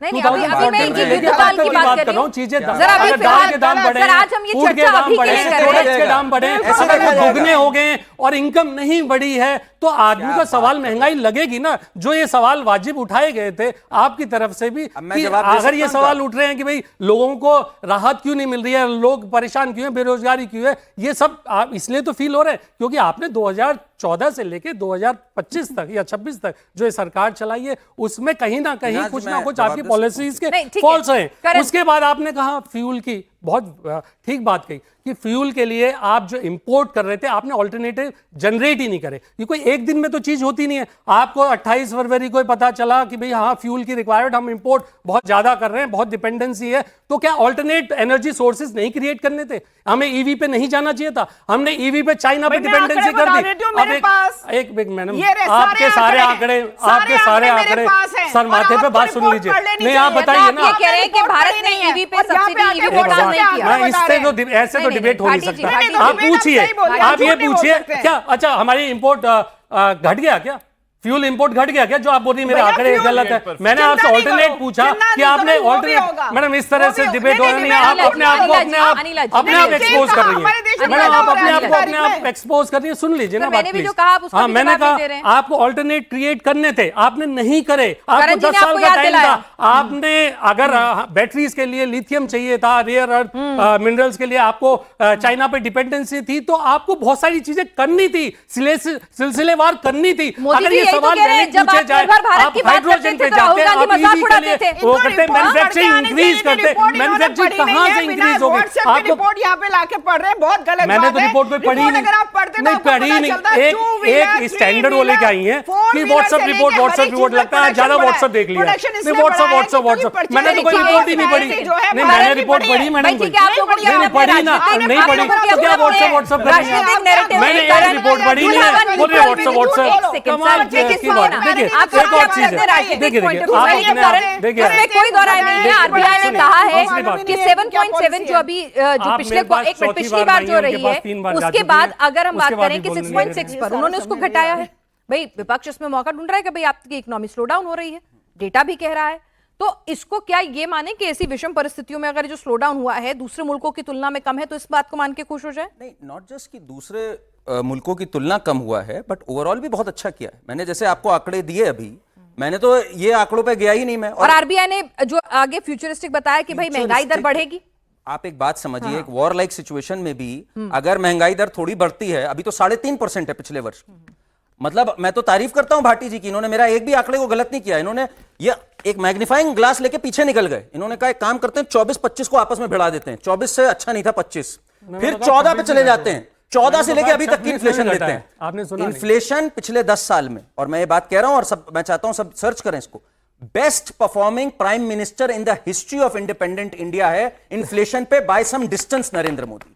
नहीं, अभी मैं इनकी दाल की बात कर रहा हूँ। चीजें अगर दाल के दाम बढ़े, फूड के दाम बढ़े, प्रोडक्ट्स के दाम बढ़े, अगर दुगने हो गए और इनकम नहीं बढ़ी है तो आदमी का सवाल महंगाई लगेगी ना। जो ये सवाल वाजिब उठाए गए थे आपकी तरफ से भी कि अगर ये सवाल उठ रहे हैं कि भाई लोगों को राहत क्यों नहीं मिल रही है, लोग परेशान क्यों है, बेरोजगारी क्यों है, ये सब इसलिए तो फील हो रहे हैं क्योंकि आपने 2014 से लेके 2025 तक या 26 तक जो ये सरकार चलाई है उसमें कहीं ना कहीं कुछ ना कुछ आपकी पॉलिसीज के फॉल्स हैं। उसके बाद आपने कहा फ्यूल की बहुत ठीक बात कही कि फ्यूल के लिए आप जो इंपोर्ट कर रहे थे आपने ऑल्टरनेटिव जनरेट ही नहीं करे। ये कोई एक दिन में तो चीज होती नहीं है। आपको 28 फरवरी को पता चला कि भाई हाँ फ्यूल की रिक्वायर्ड हम इंपोर्ट बहुत ज्यादा कर रहे हैं, बहुत डिपेंडेंसी है, तो क्या ऑल्टरनेट एनर्जी सोर्सेज नहीं क्रिएट करने थे? हमें ईवी पे नहीं जाना चाहिए था? हमने ईवी पे चाइना पे डिपेंडेंसी कर दी। एक मैडम आपके सारे आंकड़े सर माथे पे बात सुन लीजिए। नहीं आप बताइए ना, कह रहे हैं कि भारत ने ईवी पे सब्सिडी इससे तो ऐसे तो डिबेट हो नहीं सकता। आप पूछिए, आप ये पूछिए क्या अच्छा हमारी इंपोर्ट घट गया क्या? फ्यूल इंपोर्ट घट गया क्या? जो आप बोल रही मेरे आंकड़े गलत है। मैंने आपसे ऑल्टरनेट पूछा कि आपने ऑल्टरनेट, मैडम इस तरह से डिबेट हो रही है, आप अपने आप को अपने आप एक्सपोज कर रही है। मैडम आप अपने आप एक्सपोज कर रही है। सुन लीजिए ना बात प्लीज। हाँ मैंने कहा आपको ऑल्टरनेट क्रिएट करने थे, आपने नहीं करे। आपको 10 साल का टाइम था। आपने अगर बैटरीज के लिए लिथियम चाहिए था, रेयर अर्थ मिनरल्स के लिए आपको चाइना पे डिपेंडेंसी थी, तो आपको बहुत सारी चीजें करनी थी, सिलसिलेवार करनी थी। अगर ये सवाल नहीं पूछे जाए, आप हाइड्रोजन पे जाते, आप ईवी के लिए वो करते, मैन्युफैक्चरिंग इंक्रीज करते, मैन्युफैक्चरिंग कहां से इंक्रीज होगी? आप रिपोर्ट यहां पे लाके पढ़ रहे हैं, बहुत गलत। मैंने तो रिपोर्ट पे पढ़ी नहीं, एक स्टैंडर्ड वो लेके आई है कि व्हाट्सएप रिपोर्ट लगता है ज्यादा व्हाट्सएप देख लिया। व्हाट्सएप मैंने तो कोई रिपोर्ट ही नहीं पढ़ी। नहीं मैंने रिपोर्ट पढ़ी, मैंने पढ़ी ना, नहीं पढ़ी तो क्या व्हाट्सएप मैंने एक रिपोर्ट पढ़ी नहीं है, बोल रहे व्हाट्सएप कमाल। कोई दौरान नहीं है। आरबीआई ने कहा है कि 7.7 जो अभी जो पिछली बार जो रही है उसके बाद अगर हम बात करें कि 6.6 पर उन्होंने उसको घटाया है। भाई विपक्ष इसमें मौका ढूंढ रहा है कि भाई आपकी इकोनॉमी स्लो डाउन हो रही है, डेटा भी कह रहा है। तो इसको क्या ये माने कि ऐसी विषम परिस्थितियों में अगर जो स्लो डाउन हुआ है दूसरे मुल्कों की तुलना में कम है तो इस बात को मान के खुश हो जाए? नहीं, नॉट जस्ट कि दूसरे मुल्कों की तुलना कम हुआ है, बट ओवरऑल भी बहुत अच्छा किया है। मैंने जैसे आपको आंकड़े दिए अभी, मैंने तो ये आंकड़ों पे गया ही नहीं मैं। और आरबीआई ने जो आगे फ्यूचरिस्टिक बताया कि भाई महंगाई दर बढ़ेगी। आप एक बात समझिए, एक वॉर लाइक सिचुएशन में भी अगर महंगाई दर थोड़ी बढ़ती है, अभी तो 3.5% है पिछले वर्ष, मतलब मैं तो तारीफ करता हूं भाटी जी की, इन्होंने मेरा एक भी आंकड़े को गलत नहीं किया। इन्होंने ये एक मैग्नीफाइंग ग्लास लेके पीछे निकल गए। इन्होंने कहा एक काम करते हैं 24-25 को आपस में भिड़ा देते हैं। 24 से अच्छा नहीं था 25, फिर 14 पे चले जाते हैं। 14 से लेके अभी तक की इन्फ्लेशन लेते हैं। आपने सुना इन्फ्लेशन पिछले 10 साल में, और मैं ये बात कह रहा हूं और सब मैं चाहता हूं सब सर्च करें इसको, best performing prime minister in the history of independent India है इन्फ्लेशन पे by some distance Narendra Modi.